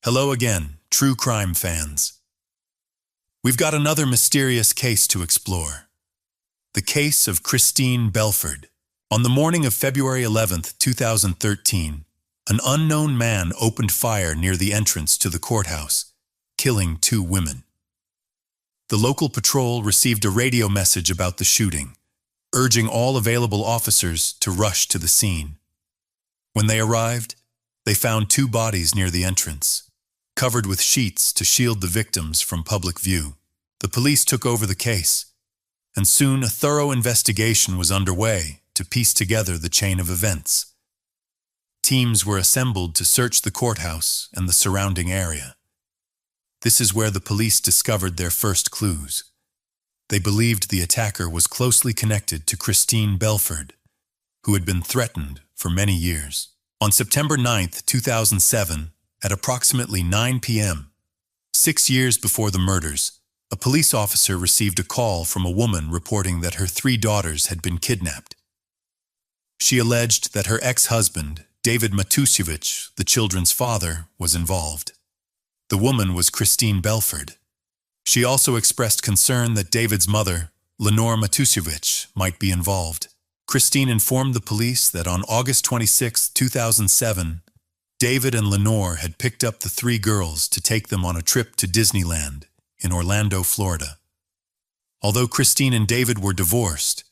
Hello again, true crime fans. We've got another mysterious case to explore. The case of Christine Belford. On the morning of February 11th, 2013, an unknown man opened fire near the entrance to the courthouse, killing 2 women. The local patrol received a radio message about the shooting, urging all available officers to rush to the scene. When they arrived, they found 2 bodies near the entrance, covered with sheets to shield the victims from public view. The police took over the case, and soon a thorough investigation was underway to piece together the chain of events. Teams were assembled to search the courthouse and the surrounding area. This is where the police discovered their first clues. They believed the attacker was closely connected to Christine Belford, who had been threatened for many years. On September 9, 2007, at approximately 9 p.m., 6 years before the murders, a police officer received a call from a woman reporting that her 3 daughters had been kidnapped. She alleged that her ex-husband, David Matusiewicz, the children's father, was involved. The woman was Christine Belford. She also expressed concern that David's mother, Lenore Matusiewicz, might be involved. Christine informed the police that on August 26, 2007, David and Lenore had picked up the 3 girls to take them on a trip to Disneyland in Orlando, Florida. Although Christine and David were divorced,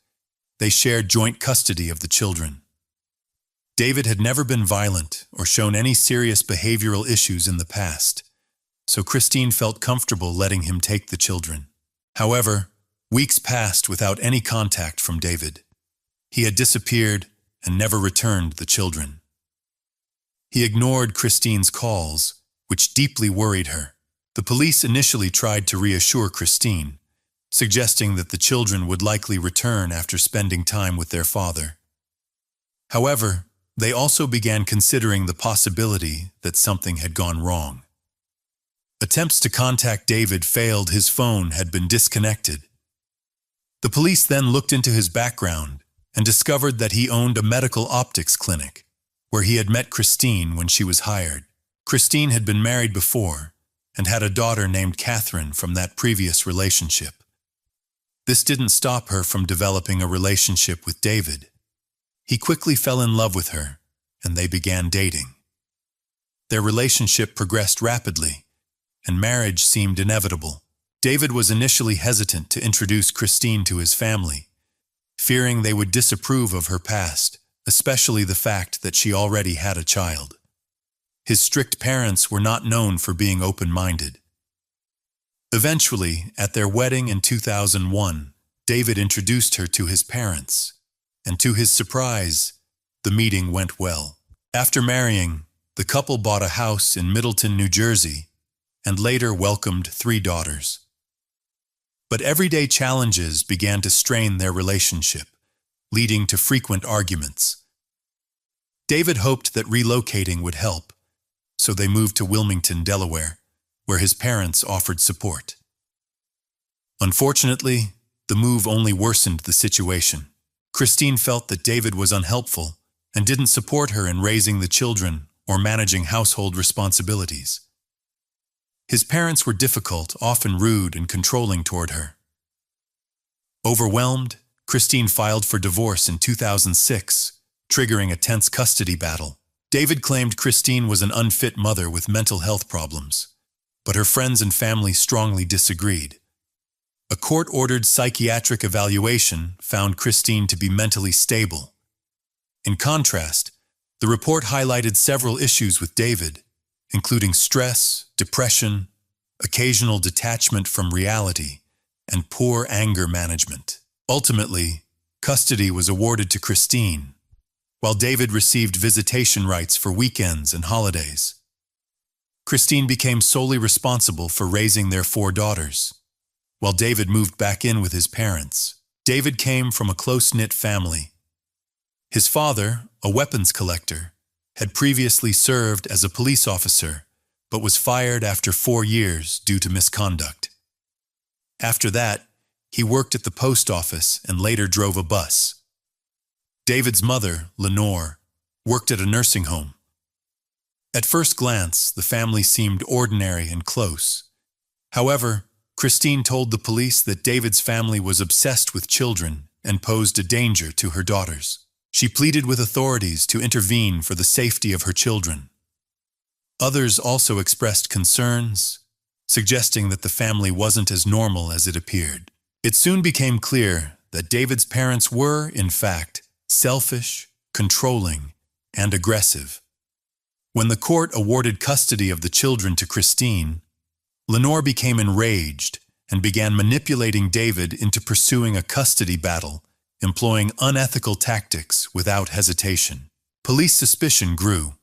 they shared joint custody of the children. David had never been violent or shown any serious behavioral issues in the past, so Christine felt comfortable letting him take the children. However, weeks passed without any contact from David. He had disappeared and never returned the children. He ignored Christine's calls, which deeply worried her. The police initially tried to reassure Christine, suggesting that the children would likely return after spending time with their father. However, they also began considering the possibility that something had gone wrong. Attempts to contact David failed. His phone had been disconnected. The police then looked into his background and discovered that he owned a medical optics clinic, where he had met Christine when she was hired. Christine had been married before and had a daughter named Catherine from that previous relationship. This didn't stop her from developing a relationship with David. He quickly fell in love with her, and they began dating. Their relationship progressed rapidly, and marriage seemed inevitable. David was initially hesitant to introduce Christine to his family, fearing they would disapprove of her past, especially the fact that she already had a child. His strict parents were not known for being open-minded. Eventually, at their wedding in 2001, David introduced her to his parents, and to his surprise, the meeting went well. After marrying, the couple bought a house in Middleton, New Jersey, and later welcomed 3 daughters. But everyday challenges began to strain their relationship, leading to frequent arguments. David hoped that relocating would help, so they moved to Wilmington, Delaware, where his parents offered support. Unfortunately, the move only worsened the situation. Christine felt that David was unhelpful and didn't support her in raising the children or managing household responsibilities. His parents were difficult, often rude and controlling toward her. Overwhelmed, Christine filed for divorce in 2006, triggering a tense custody battle. David claimed Christine was an unfit mother with mental health problems, but her friends and family strongly disagreed. A court-ordered psychiatric evaluation found Christine to be mentally stable. In contrast, the report highlighted several issues with David, including stress, depression, occasional detachment from reality, and poor anger management. Ultimately, custody was awarded to Christine, while David received visitation rights for weekends and holidays. Christine became solely responsible for raising their 4 daughters, while David moved back in with his parents. David came from a close-knit family. His father, a weapons collector, had previously served as a police officer, but was fired after 4 years due to misconduct. After that, he worked at the post office and later drove a bus. David's mother, Lenore, worked at a nursing home. At first glance, the family seemed ordinary and close. However, Christine told the police that David's family was obsessed with children and posed a danger to her daughters. She pleaded with authorities to intervene for the safety of her children. Others also expressed concerns, suggesting that the family wasn't as normal as it appeared. It soon became clear that David's parents were, in fact, selfish, controlling, and aggressive. When the court awarded custody of the children to Christine, Lenore became enraged and began manipulating David into pursuing a custody battle, employing unethical tactics without hesitation. Police suspicion grew,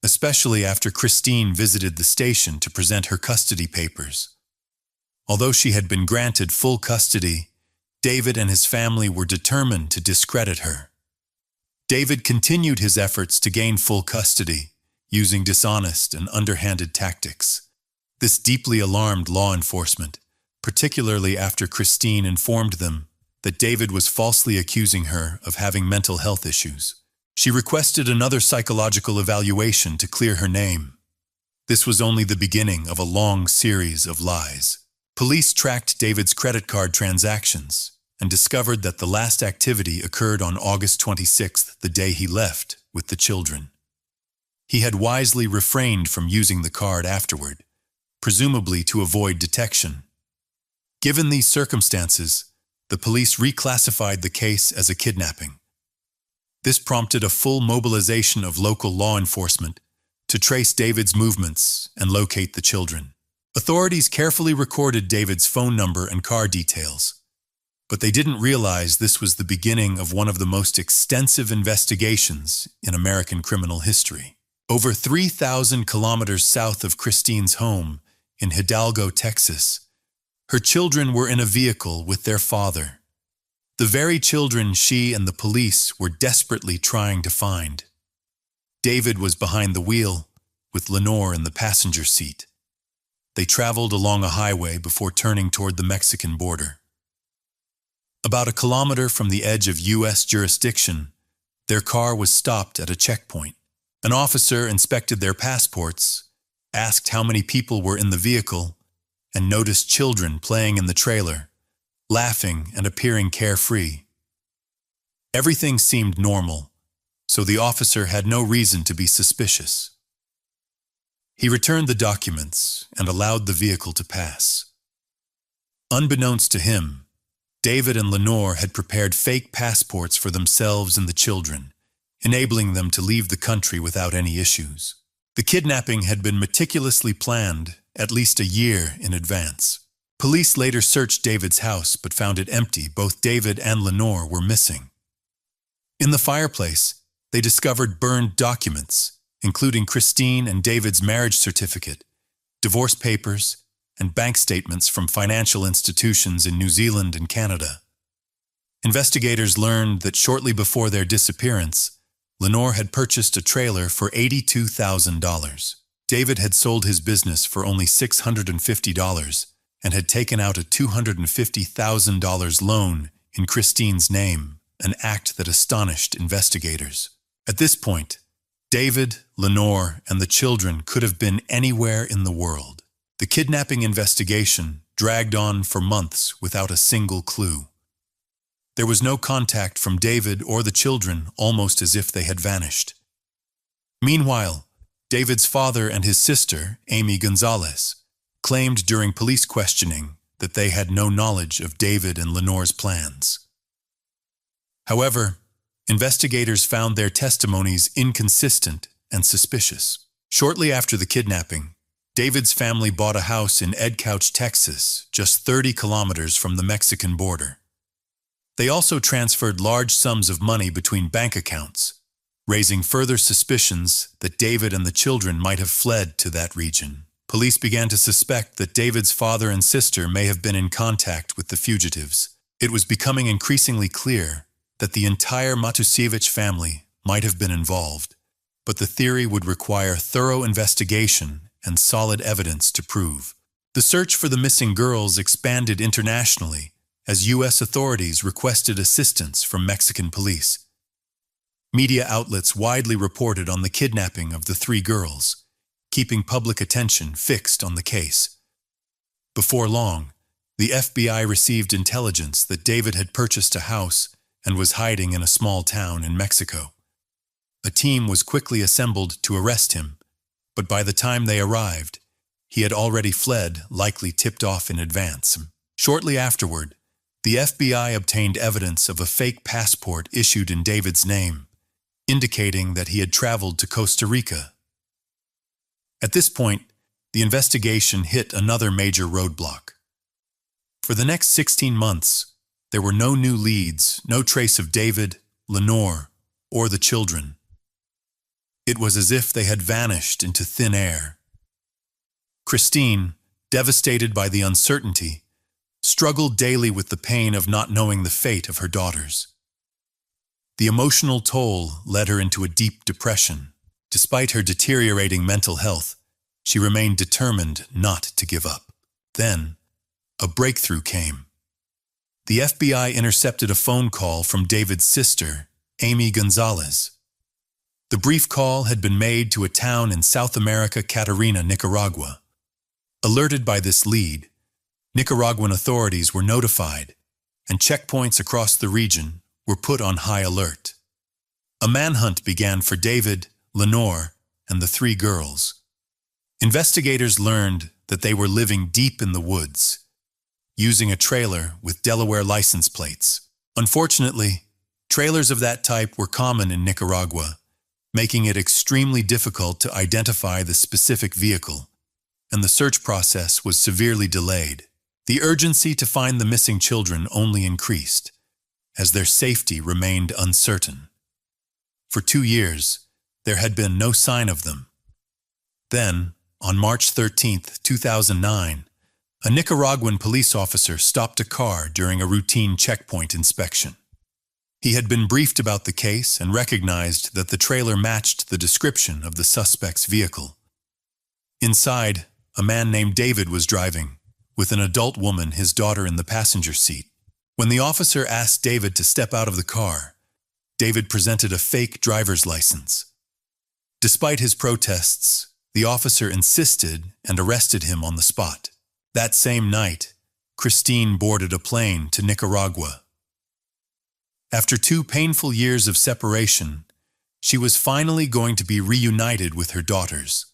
especially after Christine visited the station to present her custody papers. Although she had been granted full custody, David and his family were determined to discredit her. David continued his efforts to gain full custody, using dishonest and underhanded tactics. This deeply alarmed law enforcement, particularly after Christine informed them that David was falsely accusing her of having mental health issues. She requested another psychological evaluation to clear her name. This was only the beginning of a long series of lies. Police tracked David's credit card transactions and discovered that the last activity occurred on August 26th, the day he left with the children. He had wisely refrained from using the card afterward, presumably to avoid detection. Given these circumstances, the police reclassified the case as a kidnapping. This prompted a full mobilization of local law enforcement to trace David's movements and locate the children. Authorities carefully recorded David's phone number and car details, but they didn't realize this was the beginning of one of the most extensive investigations in American criminal history. Over 3,000 kilometers south of Christine's home in Hidalgo, Texas, her children were in a vehicle with their father, the very children she and the police were desperately trying to find. David was behind the wheel, with Lenore in the passenger seat. They traveled along a highway before turning toward the Mexican border. About a kilometer from the edge of U.S. jurisdiction, their car was stopped at a checkpoint. An officer inspected their passports, asked how many people were in the vehicle, and noticed children playing in the trailer, laughing and appearing carefree. Everything seemed normal, so the officer had no reason to be suspicious. He returned the documents and allowed the vehicle to pass. Unbeknownst to him, David and Lenore had prepared fake passports for themselves and the children, enabling them to leave the country without any issues. The kidnapping had been meticulously planned at least a year in advance. Police later searched David's house but found it empty. Both David and Lenore were missing. In the fireplace, they discovered burned documents, including Christine and David's marriage certificate, divorce papers, and bank statements from financial institutions in New Zealand and Canada. Investigators learned that shortly before their disappearance, Lenore had purchased a trailer for $82,000. David had sold his business for only $650 and had taken out a $250,000 loan in Christine's name, an act that astonished investigators. At this point, David, Lenore, and the children could have been anywhere in the world. The kidnapping investigation dragged on for months without a single clue. There was no contact from David or the children, almost as if they had vanished. Meanwhile, David's father and his sister, Amy Gonzalez, claimed during police questioning that they had no knowledge of David and Lenore's plans. However, investigators found their testimonies inconsistent and suspicious. Shortly after the kidnapping, David's family bought a house in Edcouch, Texas, just 30 kilometers from the Mexican border. They also transferred large sums of money between bank accounts, raising further suspicions that David and the children might have fled to that region. Police began to suspect that David's father and sister may have been in contact with the fugitives. It was becoming increasingly clear that the entire Matusiewicz family might have been involved, but the theory would require thorough investigation and solid evidence to prove. The search for the missing girls expanded internationally as U.S. authorities requested assistance from Mexican police. Media outlets widely reported on the kidnapping of the 3 girls, keeping public attention fixed on the case. Before long, the FBI received intelligence that David had purchased a house and was hiding in a small town in Mexico. A team was quickly assembled to arrest him, but by the time they arrived, he had already fled, likely tipped off in advance. Shortly afterward, the FBI obtained evidence of a fake passport issued in David's name, indicating that he had traveled to Costa Rica. At this point, the investigation hit another major roadblock. For the next 16 months, there were no new leads, no trace of David, Lenore, or the children. It was as if they had vanished into thin air. Christine, devastated by the uncertainty, struggled daily with the pain of not knowing the fate of her daughters. The emotional toll led her into a deep depression. Despite her deteriorating mental health, she remained determined not to give up. Then, a breakthrough came. The FBI intercepted a phone call from David's sister, Amy Gonzalez. The brief call had been made to a town in South America, Catarina, Nicaragua. Alerted by this lead, Nicaraguan authorities were notified, and checkpoints across the region were put on high alert. A manhunt began for David, Lenore, and the three girls. Investigators learned that they were living deep in the woods, using a trailer with Delaware license plates. Unfortunately, trailers of that type were common in Nicaragua, making it extremely difficult to identify the specific vehicle, and the search process was severely delayed. The urgency to find the missing children only increased, as their safety remained uncertain. For 2 years, there had been no sign of them. Then, on March 13, 2009, a Nicaraguan police officer stopped a car during a routine checkpoint inspection. He had been briefed about the case and recognized that the trailer matched the description of the suspect's vehicle. Inside, a man named David was driving, with an adult woman, his daughter, in the passenger seat. When the officer asked David to step out of the car, David presented a fake driver's license. Despite his protests, the officer insisted and arrested him on the spot. That same night, Christine boarded a plane to Nicaragua. After 2 painful years of separation, she was finally going to be reunited with her daughters.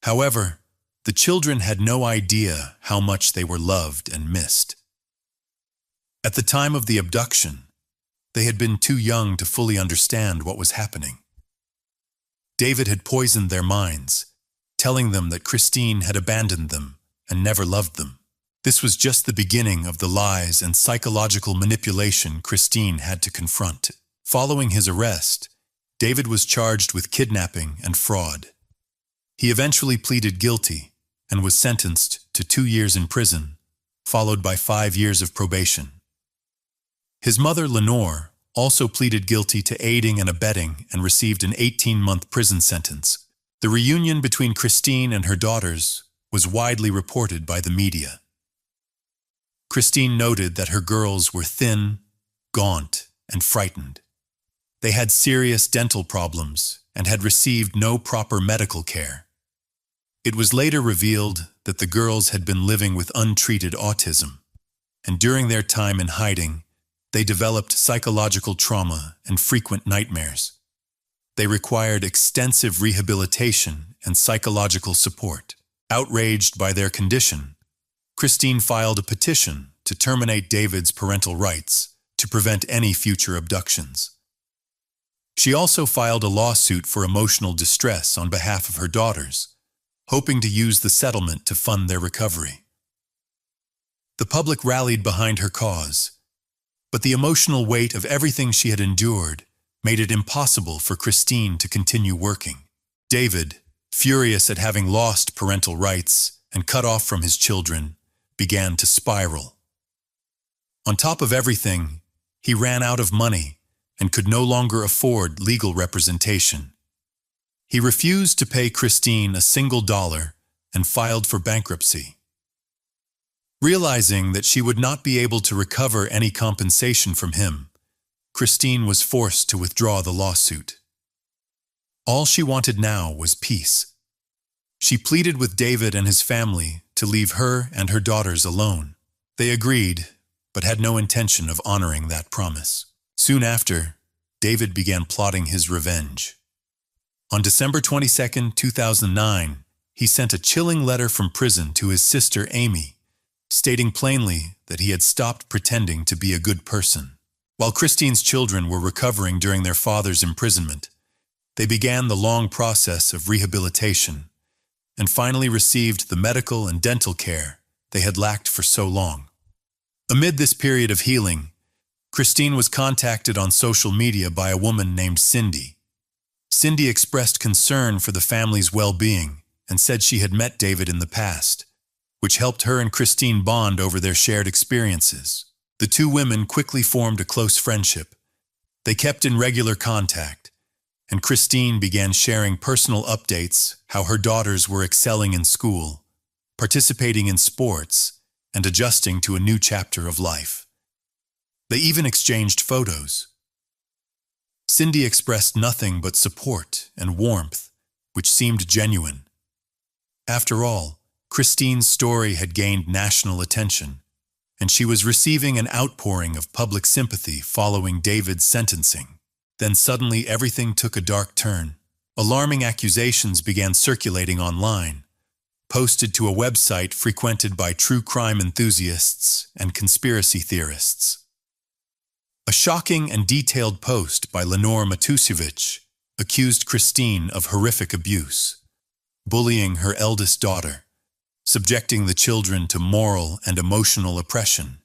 However, the children had no idea how much they were loved and missed. At the time of the abduction, they had been too young to fully understand what was happening. David had poisoned their minds, telling them that Christine had abandoned them and never loved them. This was just the beginning of the lies and psychological manipulation Christine had to confront. Following his arrest, David was charged with kidnapping and fraud. He eventually pleaded guilty and was sentenced to 2 years in prison, followed by 5 years of probation. His mother, Lenore, also pleaded guilty to aiding and abetting and received an 18-month prison sentence. The reunion between Christine and her daughters was widely reported by the media. Christine noted that her girls were thin, gaunt, and frightened. They had serious dental problems and had received no proper medical care. It was later revealed that the girls had been living with untreated autism, and during their time in hiding, they developed psychological trauma and frequent nightmares. They required extensive rehabilitation and psychological support. Outraged by their condition, Christine filed a petition to terminate David's parental rights to prevent any future abductions. She also filed a lawsuit for emotional distress on behalf of her daughters, hoping to use the settlement to fund their recovery. The public rallied behind her cause, but the emotional weight of everything she had endured made it impossible for Christine to continue working. David, furious at having lost parental rights and cut off from his children, began to spiral. On top of everything, he ran out of money and could no longer afford legal representation. He refused to pay Christine a single dollar and filed for bankruptcy. Realizing that she would not be able to recover any compensation from him, Christine was forced to withdraw the lawsuit. All she wanted now was peace. She pleaded with David and his family to leave her and her daughters alone. They agreed, but had no intention of honoring that promise. Soon after, David began plotting his revenge. On December 22, 2009, he sent a chilling letter from prison to his sister Amy, stating plainly that he had stopped pretending to be a good person. While Christine's children were recovering during their father's imprisonment, they began the long process of rehabilitation and finally received the medical and dental care they had lacked for so long. Amid this period of healing, Christine was contacted on social media by a woman named Cindy. Cindy expressed concern for the family's well-being and said she had met David in the past, which helped her and Christine bond over their shared experiences. The two women quickly formed a close friendship. They kept in regular contact, and Christine began sharing personal updates, how her daughters were excelling in school, participating in sports, and adjusting to a new chapter of life. They even exchanged photos. Cindy expressed nothing but support and warmth, which seemed genuine. After all, Christine's story had gained national attention, and she was receiving an outpouring of public sympathy following David's sentencing. Then suddenly everything took a dark turn. Alarming accusations began circulating online, posted to a website frequented by true crime enthusiasts and conspiracy theorists. A shocking and detailed post by Lenore Matusevich accused Christine of horrific abuse, bullying her eldest daughter, subjecting the children to moral and emotional oppression,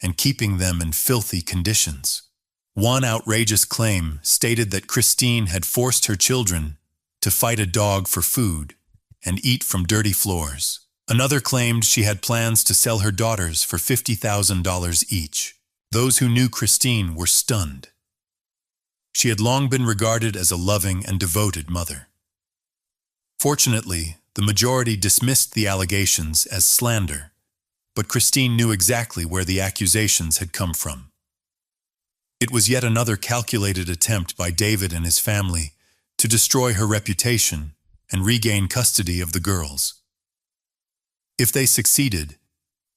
and keeping them in filthy conditions. One outrageous claim stated that Christine had forced her children to fight a dog for food and eat from dirty floors. Another claimed she had plans to sell her daughters for $50,000 each. Those who knew Christine were stunned. She had long been regarded as a loving and devoted mother. Fortunately, the majority dismissed the allegations as slander, but Christine knew exactly where the accusations had come from. It was yet another calculated attempt by David and his family to destroy her reputation and regain custody of the girls. If they succeeded,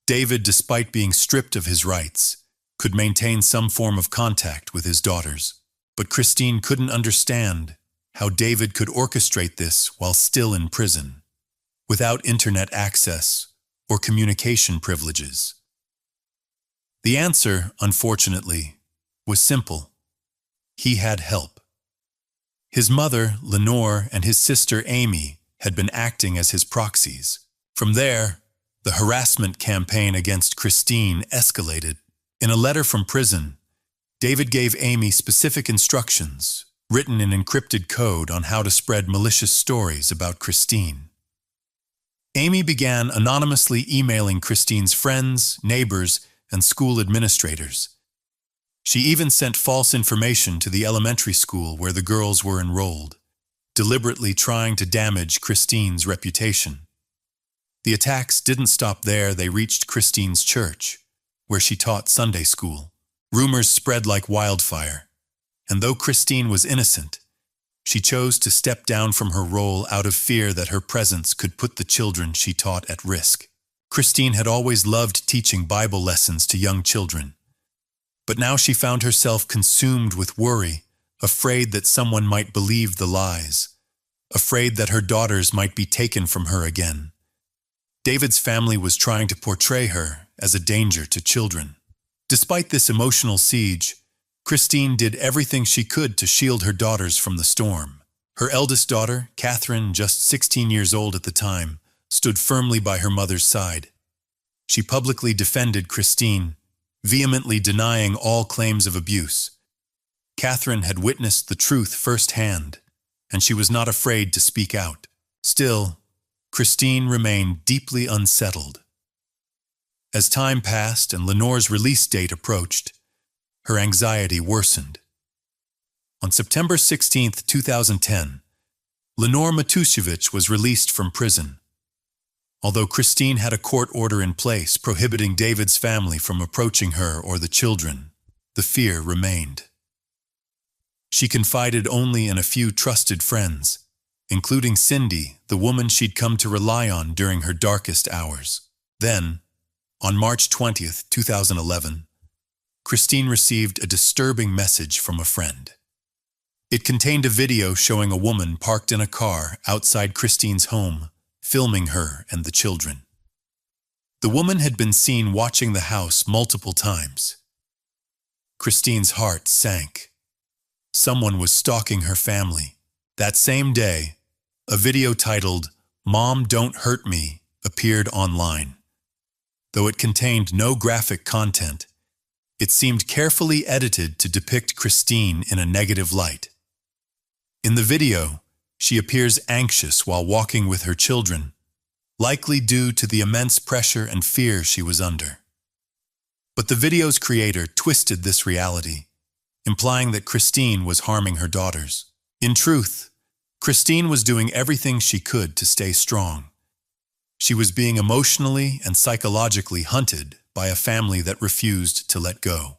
David, despite being stripped of his rights, could maintain some form of contact with his daughters. But Christine couldn't understand how David could orchestrate this while still in prison, without internet access or communication privileges. The answer, unfortunately, was simple. He had help. His mother, Lenore, and his sister, Amy, had been acting as his proxies. From there, the harassment campaign against Christine escalated. In a letter from prison, David gave Amy specific instructions, written in encrypted code, on how to spread malicious stories about Christine. Amy began anonymously emailing Christine's friends, neighbors, and school administrators. She even sent false information to the elementary school where the girls were enrolled, deliberately trying to damage Christine's reputation. The attacks didn't stop there. They reached Christine's church, where she taught Sunday school. Rumors spread like wildfire, and though Christine was innocent, she chose to step down from her role out of fear that her presence could put the children she taught at risk. Christine had always loved teaching Bible lessons to young children, but now she found herself consumed with worry, afraid that someone might believe the lies, afraid that her daughters might be taken from her again. David's family was trying to portray her as a danger to children. Despite this emotional siege, Christine did everything she could to shield her daughters from the storm. Her eldest daughter, Catherine, just 16 years old at the time, stood firmly by her mother's side. She publicly defended Christine, vehemently denying all claims of abuse. Catherine had witnessed the truth firsthand, and she was not afraid to speak out. Still, Christine remained deeply unsettled. As time passed and Lenore's release date approached, her anxiety worsened. On September 16, 2010, Lenore Matusevich was released from prison. Although Christine had a court order in place prohibiting David's family from approaching her or the children, the fear remained. She confided only in a few trusted friends, including Cindy, the woman she'd come to rely on during her darkest hours. Then, on March 20th, 2011, Christine received a disturbing message from a friend. It contained a video showing a woman parked in a car outside Christine's home, filming her and the children. The woman had been seen watching the house multiple times. Christine's heart sank. Someone was stalking her family. That same day, a video titled, "Mom, Don't Hurt Me," appeared online. Though it contained no graphic content, it seemed carefully edited to depict Christine in a negative light. In the video, she appears anxious while walking with her children, likely due to the immense pressure and fear she was under. But the video's creator twisted this reality, implying that Christine was harming her daughters. In truth, Christine was doing everything she could to stay strong. She was being emotionally and psychologically hunted by a family that refused to let go.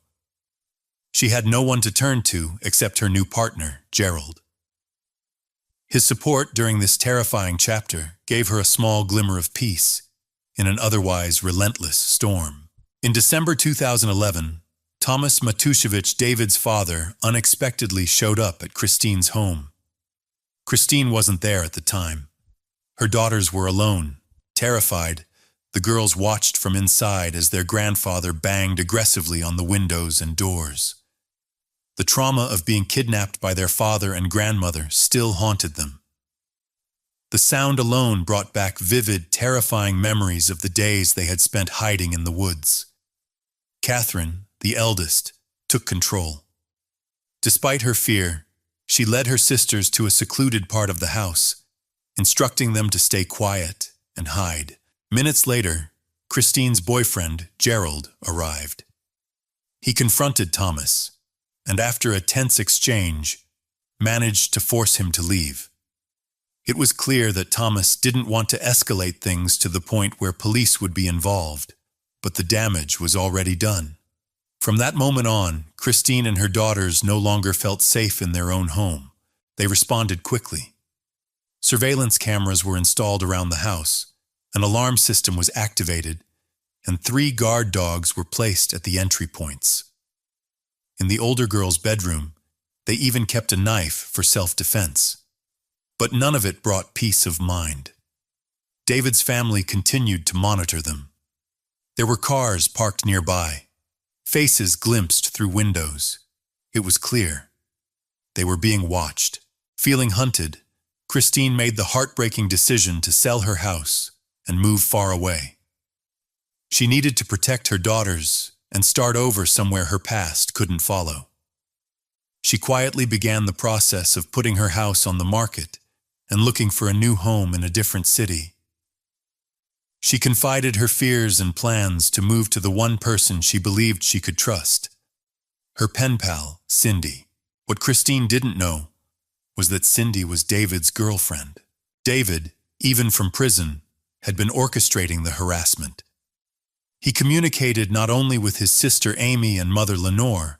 She had no one to turn to except her new partner, Gerald. His support during this terrifying chapter gave her a small glimmer of peace in an otherwise relentless storm. In December 2011, Thomas Matuszewicz, David's father, unexpectedly showed up at Christine's home. Christine wasn't there at the time. Her daughters were alone. Terrified, the girls watched from inside as their grandfather banged aggressively on the windows and doors. The trauma of being kidnapped by their father and grandmother still haunted them. The sound alone brought back vivid, terrifying memories of the days they had spent hiding in the woods. Catherine, the eldest, took control. Despite her fear, she led her sisters to a secluded part of the house, instructing them to stay quiet and hide. Minutes later, Christine's boyfriend, Gerald, arrived. He confronted Thomas, and after a tense exchange, managed to force him to leave. It was clear that Thomas didn't want to escalate things to the point where police would be involved, but the damage was already done. From that moment on, Christine and her daughters no longer felt safe in their own home. They responded quickly. Surveillance cameras were installed around the house, an alarm system was activated, and 3 guard dogs were placed at the entry points. In the older girl's bedroom, they even kept a knife for self-defense. But none of it brought peace of mind. David's family continued to monitor them. There were cars parked nearby, faces glimpsed through windows. It was clear. They were being watched. Feeling hunted, Christine made the heartbreaking decision to sell her house and move far away. She needed to protect her daughters and start over somewhere her past couldn't follow. She quietly began the process of putting her house on the market and looking for a new home in a different city. She confided her fears and plans to move to the one person she believed she could trust, her pen pal, Cindy. What Christine didn't know was that Cindy was David's girlfriend. David, even from prison, had been orchestrating the harassment. He communicated not only with his sister Amy and mother Lenore,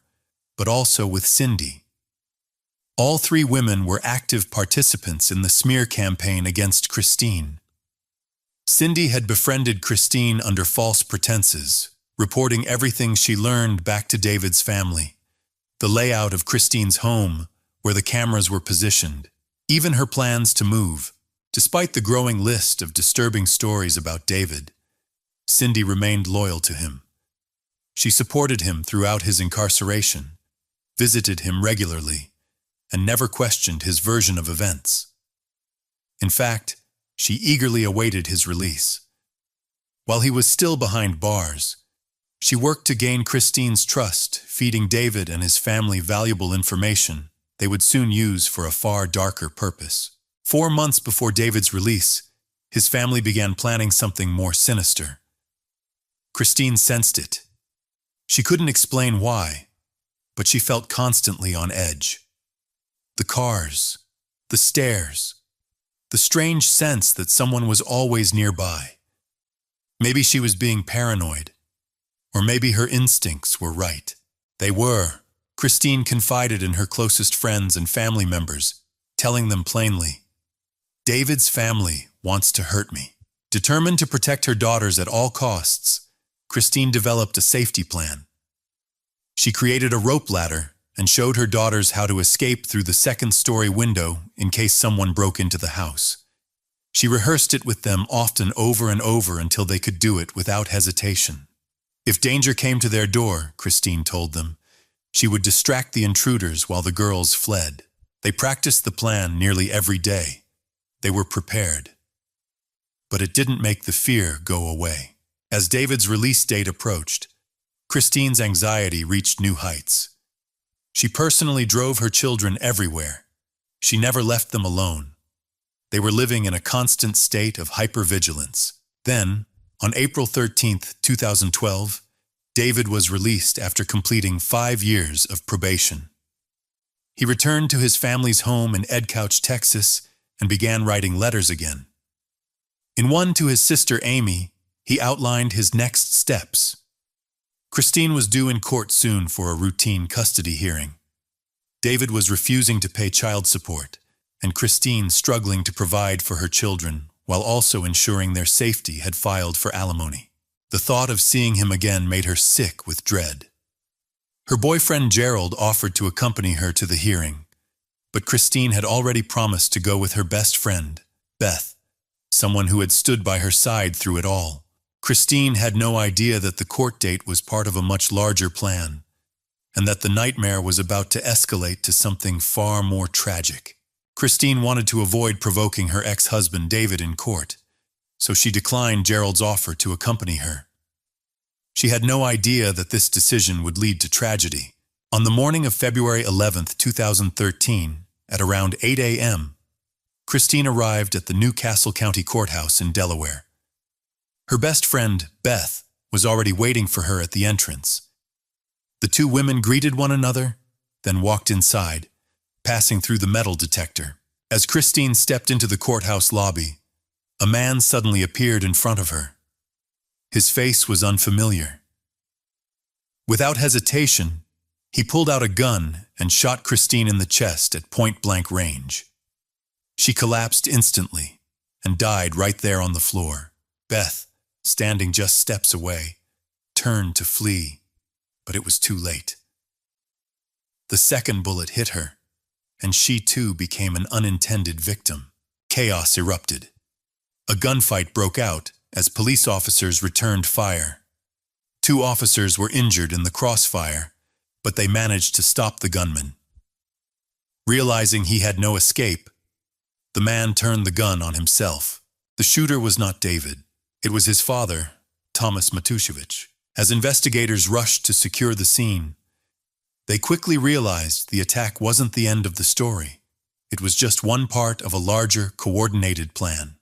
but also with Cindy. All 3 women were active participants in the smear campaign against Christine. Cindy had befriended Christine under false pretenses, reporting everything she learned back to David's family. The layout of Christine's home, where the cameras were positioned, even her plans to move. Despite the growing list of disturbing stories about David, Cindy remained loyal to him. She supported him throughout his incarceration, visited him regularly, and never questioned his version of events. In fact, she eagerly awaited his release. While he was still behind bars, she worked to gain Christine's trust, feeding David and his family valuable information they would soon use for a far darker purpose. 4 months before David's release, his family began planning something more sinister. Christine sensed it. She couldn't explain why, but she felt constantly on edge. The cars, the stairs, the strange sense that someone was always nearby. Maybe she was being paranoid, or maybe her instincts were right. They were. Christine confided in her closest friends and family members, telling them plainly, David's family wants to hurt me. Determined to protect her daughters at all costs, Christine developed a safety plan. She created a rope ladder and showed her daughters how to escape through the second-story window in case someone broke into the house. She rehearsed it with them often over and over until they could do it without hesitation. If danger came to their door, Christine told them, she would distract the intruders while the girls fled. They practiced the plan nearly every day. They were prepared. But it didn't make the fear go away. As David's release date approached, Christine's anxiety reached new heights. She personally drove her children everywhere. She never left them alone. They were living in a constant state of hypervigilance. Then, on April 13, 2012, David was released after completing 5 years of probation. He returned to his family's home in Edcouch, Texas, and began writing letters again. In one to his sister Amy, he outlined his next steps. Christine was due in court soon for a routine custody hearing. David was refusing to pay child support, and Christine struggling to provide for her children while also ensuring their safety had filed for alimony. The thought of seeing him again made her sick with dread. Her boyfriend Gerald offered to accompany her to the hearing, but Christine had already promised to go with her best friend, Beth, someone who had stood by her side through it all. Christine had no idea that the court date was part of a much larger plan, and that the nightmare was about to escalate to something far more tragic. Christine wanted to avoid provoking her ex-husband David in court, so she declined Gerald's offer to accompany her. She had no idea that this decision would lead to tragedy. On the morning of February 11, 2013, at around 8 a.m., Christine arrived at the New Castle County Courthouse in Delaware. Her best friend, Beth, was already waiting for her at the entrance. The two women greeted one another, then walked inside, passing through the metal detector. As Christine stepped into the courthouse lobby, a man suddenly appeared in front of her. His face was unfamiliar. Without hesitation, he pulled out a gun and shot Christine in the chest at point-blank range. She collapsed instantly and died right there on the floor. Beth, standing just steps away, turned to flee, but it was too late. The second bullet hit her, and she too became an unintended victim. Chaos erupted. A gunfight broke out as police officers returned fire. 2 officers were injured in the crossfire, but they managed to stop the gunman. Realizing he had no escape, the man turned the gun on himself. The shooter was not David. It was his father, Thomas Matusiewicz. As investigators rushed to secure the scene, they quickly realized the attack wasn't the end of the story. It was just one part of a larger, coordinated plan.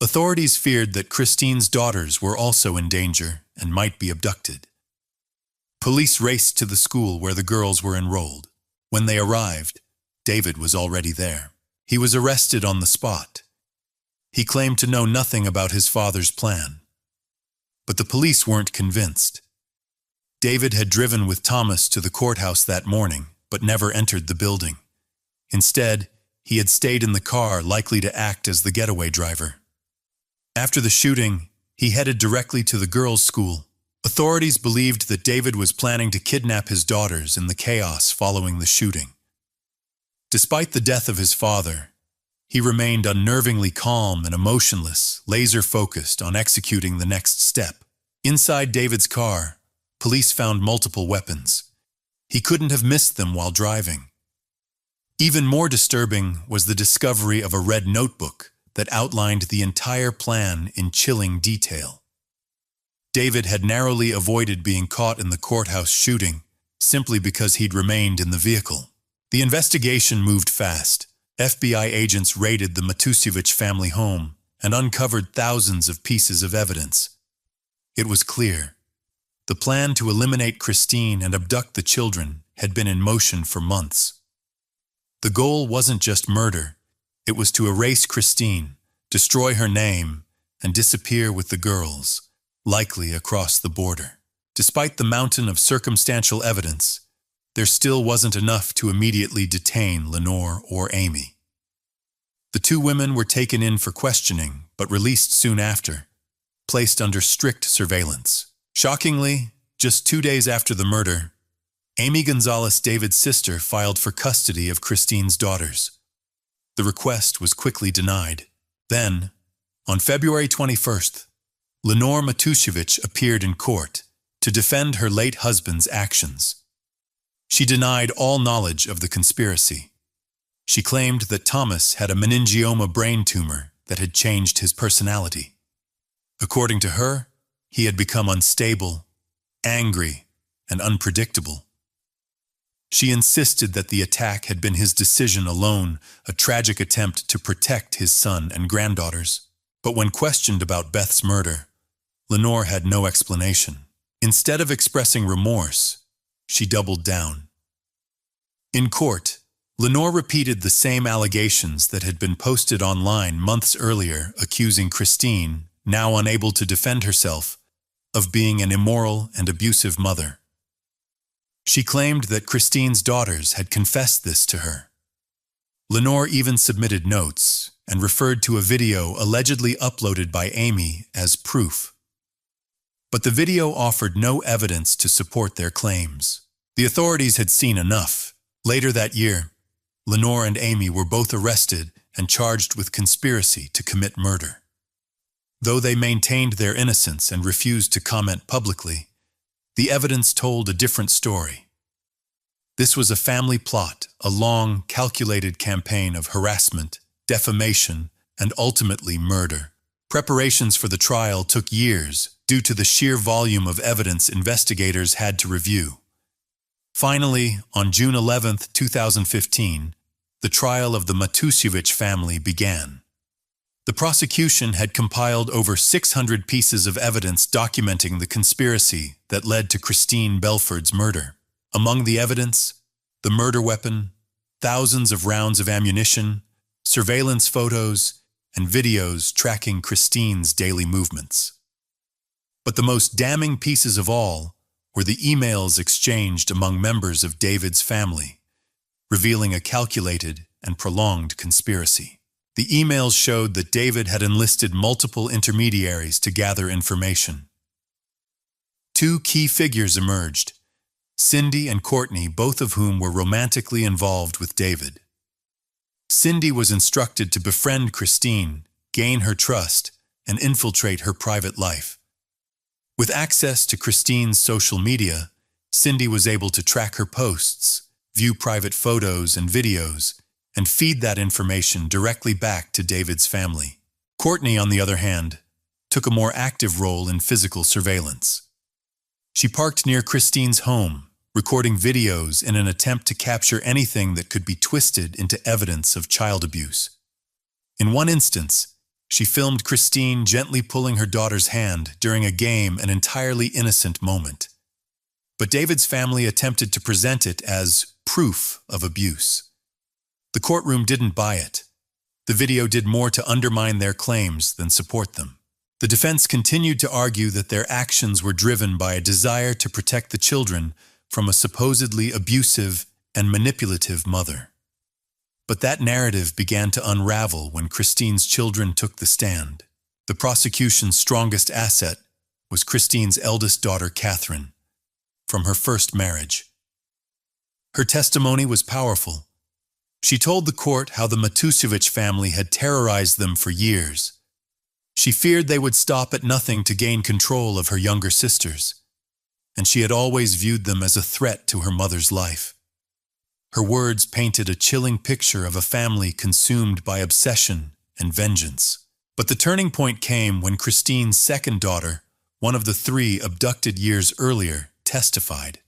Authorities feared that Christine's daughters were also in danger and might be abducted. Police raced to the school where the girls were enrolled. When they arrived, David was already there. He was arrested on the spot. He claimed to know nothing about his father's plan. But the police weren't convinced. David had driven with Thomas to the courthouse that morning, but never entered the building. Instead, he had stayed in the car, likely to act as the getaway driver. After the shooting, he headed directly to the girls' school. Authorities believed that David was planning to kidnap his daughters in the chaos following the shooting. Despite the death of his father, he remained unnervingly calm and emotionless, laser-focused on executing the next step. Inside David's car, police found multiple weapons. He couldn't have missed them while driving. Even more disturbing was the discovery of a red notebook that outlined the entire plan in chilling detail. David had narrowly avoided being caught in the courthouse shooting simply because he'd remained in the vehicle. The investigation moved fast. FBI agents raided the Matusiewicz family home and uncovered thousands of pieces of evidence. It was clear. The plan to eliminate Christine and abduct the children had been in motion for months. The goal wasn't just murder. It was to erase Christine, destroy her name, and disappear with the girls, likely across the border. Despite the mountain of circumstantial evidence, there still wasn't enough to immediately detain Lenore or Amy. The two women were taken in for questioning, but released soon after, placed under strict surveillance. Shockingly, just 2 days after the murder, Amy Gonzalez, David's sister, filed for custody of Christine's daughters. The request was quickly denied. Then, on February 21st, Lenore Matusiewicz appeared in court to defend her late husband's actions. She denied all knowledge of the conspiracy. She claimed that Thomas had a meningioma brain tumor that had changed his personality. According to her, he had become unstable, angry, and unpredictable. She insisted that the attack had been his decision alone, a tragic attempt to protect his son and granddaughters. But when questioned about Beth's murder, Lenore had no explanation. Instead of expressing remorse, she doubled down. In court, Lenore repeated the same allegations that had been posted online months earlier, accusing Christine, now unable to defend herself, of being an immoral and abusive mother. She claimed that Christine's daughters had confessed this to her. Lenore even submitted notes and referred to a video allegedly uploaded by Amy as proof. But the video offered no evidence to support their claims. The authorities had seen enough. Later that year, Lenore and Amy were both arrested and charged with conspiracy to commit murder. Though they maintained their innocence and refused to comment publicly, the evidence told a different story. This was a family plot, a long, calculated campaign of harassment, defamation, and ultimately murder. Preparations for the trial took years due to the sheer volume of evidence investigators had to review. Finally, on June 11, 2015, the trial of the Matusiewicz family began. The prosecution had compiled over 600 pieces of evidence documenting the conspiracy that led to Christine Belford's murder. Among the evidence, the murder weapon, thousands of rounds of ammunition, surveillance photos, and videos tracking Christine's daily movements. But the most damning pieces of all were the emails exchanged among members of David's family, revealing a calculated and prolonged conspiracy. The emails showed that David had enlisted multiple intermediaries to gather information. Two key figures emerged, Cindy and Courtney, both of whom were romantically involved with David. Cindy was instructed to befriend Christine, gain her trust, and infiltrate her private life. With access to Christine's social media, Cindy was able to track her posts, view private photos and videos, and feed that information directly back to David's family. Courtney, on the other hand, took a more active role in physical surveillance. She parked near Christine's home, recording videos in an attempt to capture anything that could be twisted into evidence of child abuse. In one instance, she filmed Christine gently pulling her daughter's hand during a game, an entirely innocent moment. But David's family attempted to present it as proof of abuse. The courtroom didn't buy it. The video did more to undermine their claims than support them. The defense continued to argue that their actions were driven by a desire to protect the children from a supposedly abusive and manipulative mother. But that narrative began to unravel when Christine's children took the stand. The prosecution's strongest asset was Christine's eldest daughter, Catherine, from her first marriage. Her testimony was powerful. She told the court how the Matusiewicz family had terrorized them for years. She feared they would stop at nothing to gain control of her younger sisters, and she had always viewed them as a threat to her mother's life. Her words painted a chilling picture of a family consumed by obsession and vengeance. But the turning point came when Christine's second daughter, one of the three abducted years earlier, testified.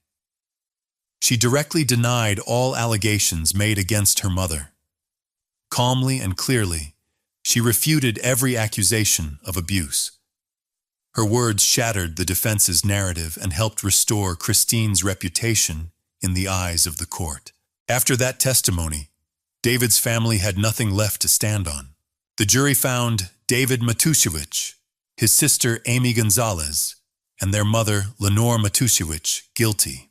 She directly denied all allegations made against her mother. Calmly and clearly, she refuted every accusation of abuse. Her words shattered the defense's narrative and helped restore Christine's reputation in the eyes of the court. After that testimony, David's family had nothing left to stand on. The jury found David Matusiewicz, his sister Amy Gonzalez, and their mother Lenore Matusiewicz guilty.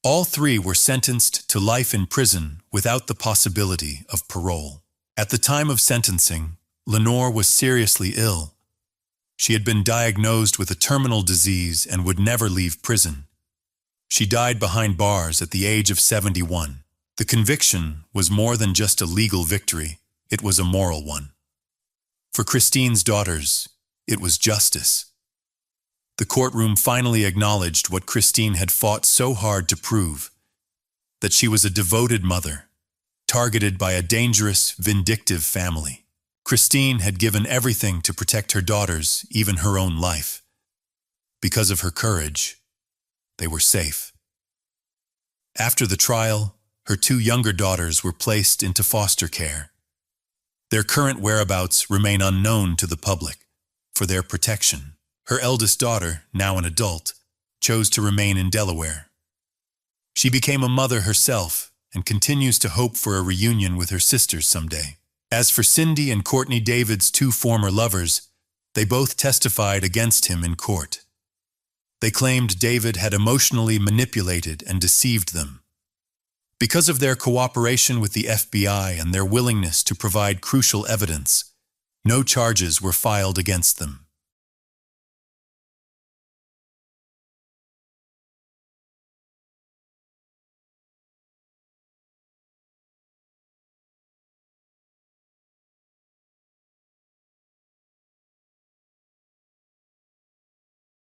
All three were sentenced to life in prison without the possibility of parole. At the time of sentencing, Lenore was seriously ill. She had been diagnosed with a terminal disease and would never leave prison. She died behind bars at the age of 71. The conviction was more than just a legal victory, it was a moral one. For Christine's daughters, it was justice. The courtroom finally acknowledged what Christine had fought so hard to prove, that she was a devoted mother, targeted by a dangerous, vindictive family. Christine had given everything to protect her daughters, even her own life. Because of her courage, they were safe. After the trial, her two younger daughters were placed into foster care. Their current whereabouts remain unknown to the public. For their protection, her eldest daughter, now an adult, chose to remain in Delaware. She became a mother herself and continues to hope for a reunion with her sisters someday. As for Cindy and Courtney David's two former lovers, they both testified against him in court. They claimed David had emotionally manipulated and deceived them. Because of their cooperation with the FBI and their willingness to provide crucial evidence, no charges were filed against them.